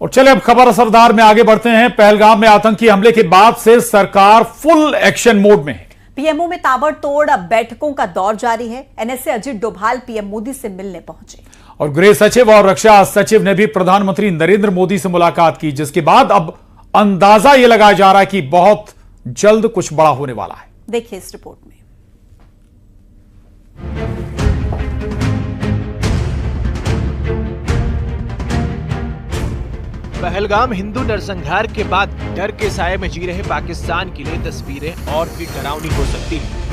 और चले अब खबर असरदार में आगे बढ़ते हैं। पहलगाम में आतंकी हमले के बाद से सरकार फुल एक्शन मोड में है। पीएमओ में ताबड़तोड़ बैठकों का दौर जारी है। एनएसए अजित डोभाल पीएम मोदी से मिलने पहुंचे और गृह सचिव और रक्षा सचिव ने भी प्रधानमंत्री नरेंद्र मोदी से मुलाकात की, जिसके बाद अब अंदाजा यह लगाया जा रहा है कि बहुत जल्द कुछ बड़ा होने वाला है। देखिए इस रिपोर्ट में। पहलगाम हिंदू नरसंहार के बाद डर के साए में जी रहे पाकिस्तान के लिए तस्वीरें और भी डरावनी हो सकती हैं।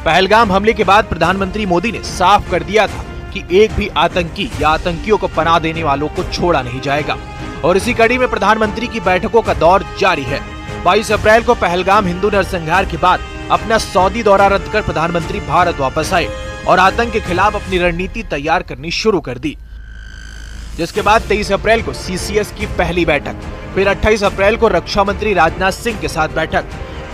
पहलगाम हमले के बाद प्रधानमंत्री मोदी ने साफ कर दिया था कि एक भी आतंकी या आतंकियों को पनाह देने वालों को छोड़ा नहीं जाएगा और इसी कड़ी में प्रधानमंत्री की बैठकों का दौर जारी है। 22 अप्रैल को पहलगाम हिंदू नरसंहार के बाद अपना सऊदी दौरा रद्द कर प्रधानमंत्री भारत वापस आए और आतंक के खिलाफ अपनी रणनीति तैयार करनी शुरू कर दी, जिसके बाद 23 अप्रैल को सीसीएस की पहली बैठक, फिर 28 अप्रैल को रक्षा मंत्री राजनाथ सिंह के साथ बैठक,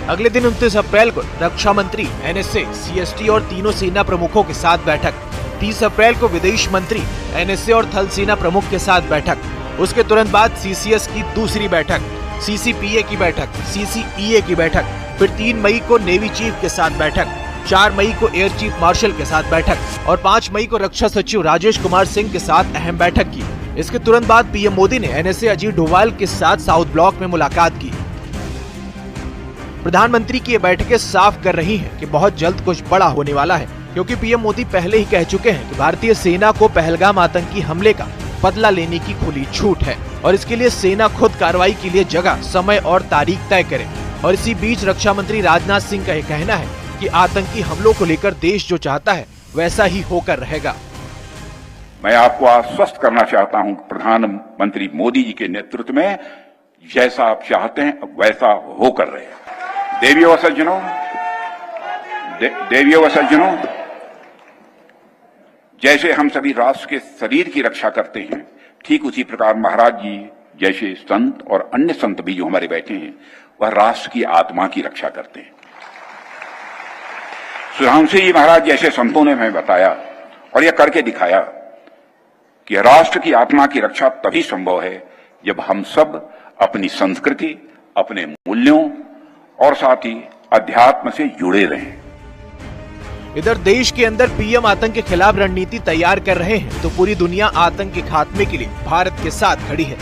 अगले दिन 29 अप्रैल को रक्षा मंत्री, एनएसए, सीएसटी और तीनों सेना प्रमुखों के साथ बैठक, 30 अप्रैल को विदेश मंत्री, एनएसए और थल सेना प्रमुख के साथ बैठक, उसके तुरंत बाद सीसीएस की दूसरी बैठक, सीसीपीए की बैठक, सीसीईए की बैठक, फिर 3 मई को नेवी चीफ के साथ बैठक, 4 मई को एयर चीफ मार्शल के साथ बैठक और 5 मई को रक्षा सचिव राजेश कुमार सिंह के साथ अहम बैठक की। इसके तुरंत बाद पीएम मोदी ने एनएसए अजीत डोभाल के साथ साउथ ब्लॉक में मुलाकात की। प्रधानमंत्री की ये बैठकें साफ कर रही हैं कि बहुत जल्द कुछ बड़ा होने वाला है, क्योंकि पीएम मोदी पहले ही कह चुके हैं कि भारतीय सेना को पहलगाम आतंकी हमले का बदला लेने की खुली छूट है और इसके लिए सेना खुद कार्रवाई के लिए जगह, समय और तारीख तय करे। और इसी बीच रक्षा मंत्री राजनाथ सिंह का यह कहना है कि आतंकी हमलों को लेकर देश जो चाहता है वैसा ही होकर रहेगा। मैं आपको आश्वस्त करना चाहता हूं कि प्रधानमंत्री मोदी जी के नेतृत्व में जैसा आप चाहते हैं वैसा होकर रहेगा। देवियों व सज्जनों, जैसे हम सभी राष्ट्र के शरीर की रक्षा करते हैं, ठीक उसी प्रकार महाराज जी जैसे संत और अन्य संत भी जो हमारे बैठे हैं वह राष्ट्र की आत्मा की रक्षा करते हैं। सुधांशु जी महाराज जैसे संतों ने हमें बताया और यह करके दिखाया कि राष्ट्र की आत्मा की रक्षा तभी संभव है जब हम सब अपनी संस्कृति, अपने मूल्यों और साथ ही अध्यात्म से जुड़े रहें। इधर देश के अंदर पीएम आतंक के खिलाफ रणनीति तैयार कर रहे हैं तो पूरी दुनिया आतंक के खात्मे के लिए भारत के साथ खड़ी है।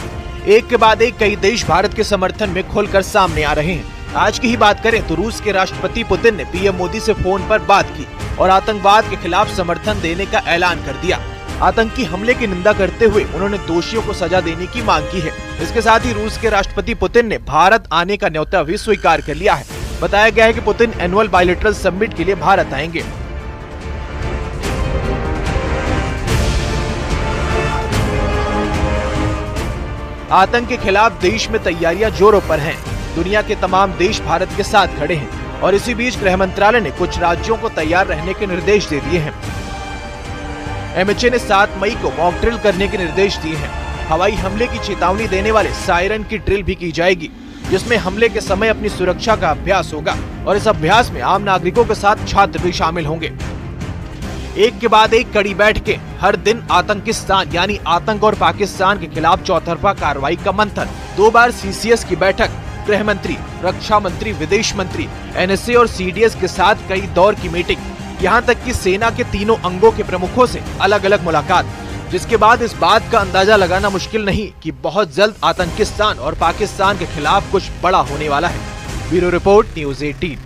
एक के बाद एक कई देश भारत के समर्थन में खुलकर सामने आ रहे हैं। आज की ही बात करें तो रूस के राष्ट्रपति पुतिन ने पीएम मोदी से फोन पर बात की और आतंकवाद के खिलाफ समर्थन देने का ऐलान कर दिया। आतंकी हमले की निंदा करते हुए उन्होंने दोषियों को सजा देने की मांग की है। इसके साथ ही रूस के राष्ट्रपति पुतिन ने भारत आने का न्योता भी स्वीकार कर लिया है। बताया गया है कि पुतिन एनुअल बायलैटरल समिट के लिए भारत आएंगे। आतंक के खिलाफ देश में तैयारियां जोरों पर हैं। दुनिया के तमाम देश भारत के साथ खड़े हैं और इसी बीच गृह मंत्रालय ने कुछ राज्यों को तैयार रहने के निर्देश दे दिए हैं। एमएचए ने 7 मई को मॉक ड्रिल करने के निर्देश दिए हैं। हवाई हमले की चेतावनी देने वाले सायरन की ड्रिल भी की जाएगी, जिसमें हमले के समय अपनी सुरक्षा का अभ्यास होगा और इस अभ्यास में आम नागरिकों के साथ छात्र भी शामिल होंगे। एक के बाद एक कड़ी बैठकें, हर दिन आतंकिस्तान यानी आतंक और पाकिस्तान के खिलाफ चौतरफा कार्रवाई का मंथन, 2 बार सीसीएस की बैठक, गृह मंत्री, रक्षा मंत्री, विदेश मंत्री, एनएसए और सीडीएस के साथ कई दौर की मीटिंग, यहाँ तक कि सेना के तीनों अंगों के प्रमुखों से अलग अलग मुलाकात, जिसके बाद इस बात का अंदाजा लगाना मुश्किल नहीं कि बहुत जल्द आतंकिस्तान और पाकिस्तान के खिलाफ कुछ बड़ा होने वाला है। Bureau report, news 18।